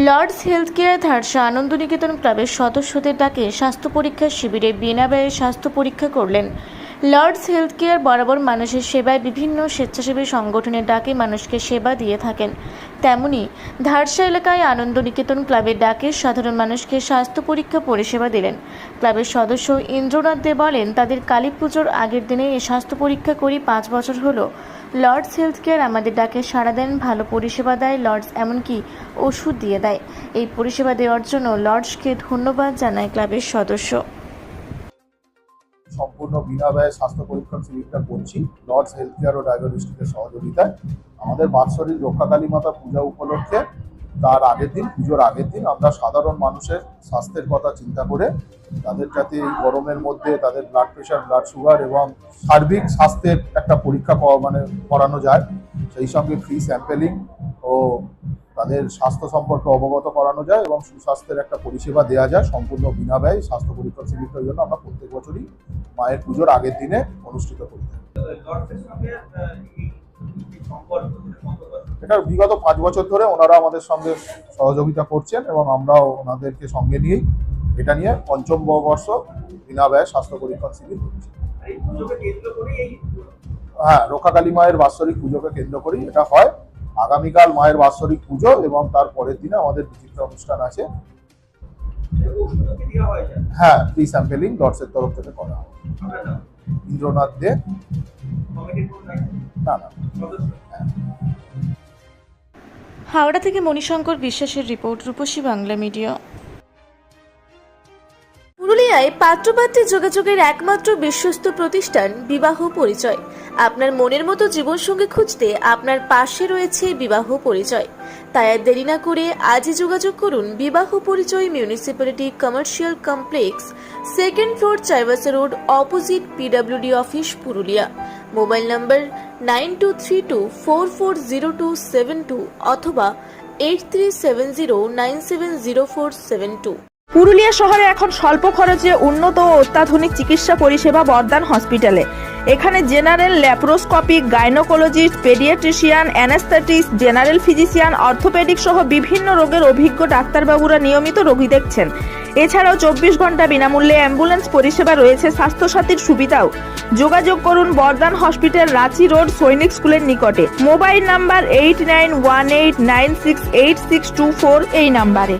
Lords health care Dharsa আনন্দনিকেতন ক্লাবের সদস্যদের ডাকে স্বাস্থ্য পরীক্ষা শিবিরে বিনা ব্যয়ে স্বাস্থ্য পরীক্ষা করলেন। লর্ডস হেলথ কেয়ার বরাবর মানুষের সেবায় বিভিন্ন স্বেচ্ছাসেবী সংগঠনের ডাকে মানুষকে সেবা দিয়ে থাকেন। তেমনি ধারসা এলাকায় আনন্দনিকেতন ক্লাবের ডাকে সাধারণ মানুষকে স্বাস্থ্য পরীক্ষা পরিষেবা দিলেন। ক্লাবের সদস্য ইন্দ্রনাথ দে বলেন, তাদের কালী পুজোর আগের দিনে এই স্বাস্থ্য পরীক্ষা করি 5 বছর হলো। লর্ডস হেলথ কেয়ার আমাদের ডাকে সাড়া দেন, ভালো পরিষেবা দেয় লর্ডস, এমনকি ওষুধ দিয়ে দেয়। এই পরিষেবা দেওয়ার জন্য লর্ডসকে ধন্যবাদ জানায় ক্লাবের সদস্য। সম্পূর্ণ বিনা ব্যয়ে স্বাস্থ্য পরীক্ষণ শিবিরটা করছি লর্ডস হেলথ কেয়ার ও ডায়াগনস্টিকের সহযোগিতায়। আমাদের বাৎসরিক রক্ষাকালী মাতা পূজা উপলক্ষে তার আগের দিন, পুজোর আগের দিন, আমরা সাধারণ মানুষের স্বাস্থ্যের কথা চিন্তা করে তাদের যাতে এই গরমের মধ্যে তাদের ব্লাড প্রেশার, ব্লাড সুগার এবং সার্বিক স্বাস্থ্যের একটা পরীক্ষা করানো যায়, সেই সঙ্গে ফ্রি স্যাম্পেলিং ও তাদের স্বাস্থ্য সম্পর্কে অবগত করানো যায় এবং সুস্বাস্থ্যের একটা পরিষেবা দেওয়া যায় সম্পূর্ণ বিনা ব্যয়। স্বাস্থ্য পরীক্ষণ শিবিরটার জন্য আমরা প্রত্যেক বছরই মায়ের পুজোর আগের দিনে অনুষ্ঠিত করি। এটা বিগত 5 বছর ধরে ওনারা আমাদের সঙ্গে সহযোগিতা করছেন এবং আমরাও ওনাদেরকে সঙ্গে নিয়েই এটা নিয়ে 5ম বর্ষ বিনা ব্যয় স্বাস্থ্য পরীক্ষণ শিবির হচ্ছে। হ্যাঁ, রক্ষাকালী মায়ের বাৎসরিক পুজোকে কেন্দ্র করেই এটা হয়। আগামীকাল মায়ের বাৎসরিক পুজো এবং তার পরের দিনে আমাদের বিচিত্র অনুষ্ঠান আছে। হ্যাঁ, ফ্রি স্যাম্পেলিং লর্ডসের তরফ থেকে করা হয়। ইন্দ্রনাথ দে। না। হাওড়া থেকে মণিশঙ্কর বিশ্বাসের রিপোর্ট, রূপসী বাংলা মিডিয়া। পুরুলিয়ায় পাত্রপাত্রী যোগাযোগের একমাত্র বিশ্বস্ত প্রতিষ্ঠান বিবাহ পরিচয়। আপনার মনের মতো জীবনসঙ্গী খুঁজতে আপনার পাশে রয়েছে বিবাহ পরিচয়। তাই আর দেরি না করে আজই যোগাযোগ করুন বিবাহ পরিচয়, municipality commercial complex, 2nd floor, Chaibasa road, opposite PWD office, Purulia. Mobile নম্বর 9232440272 অথবা 8370970472। পুরুলিয়া শহরে এখন স্বল্প খরচে উন্নত ও অত্যাধুনিক চিকিৎসা পরিষেবা বর্ধমান হসপিটালে। এখানে general, laparoscopic, gynaecologist, paediatrician, anaesthetist, general physician, orthopaedic সহ বিভিন্ন রোগের অভিজ্ঞ ডাক্তারবাবুরা নিয়মিত রোগী দেখছেন। এছাড়াও 24 ঘন্টা বিনামূল্যে অ্যাম্বুলেন্স পরিষেবা রয়েছে, স্বাস্থ্যসাথীর সুবিধাও। যোগাযোগ করুন বর্ধমান হসপিটাল, রাঁচি রোড, সৈনিক স্কুলের নিকটে। মোবাইল নাম্বার 8918968624 এই নাম্বারে।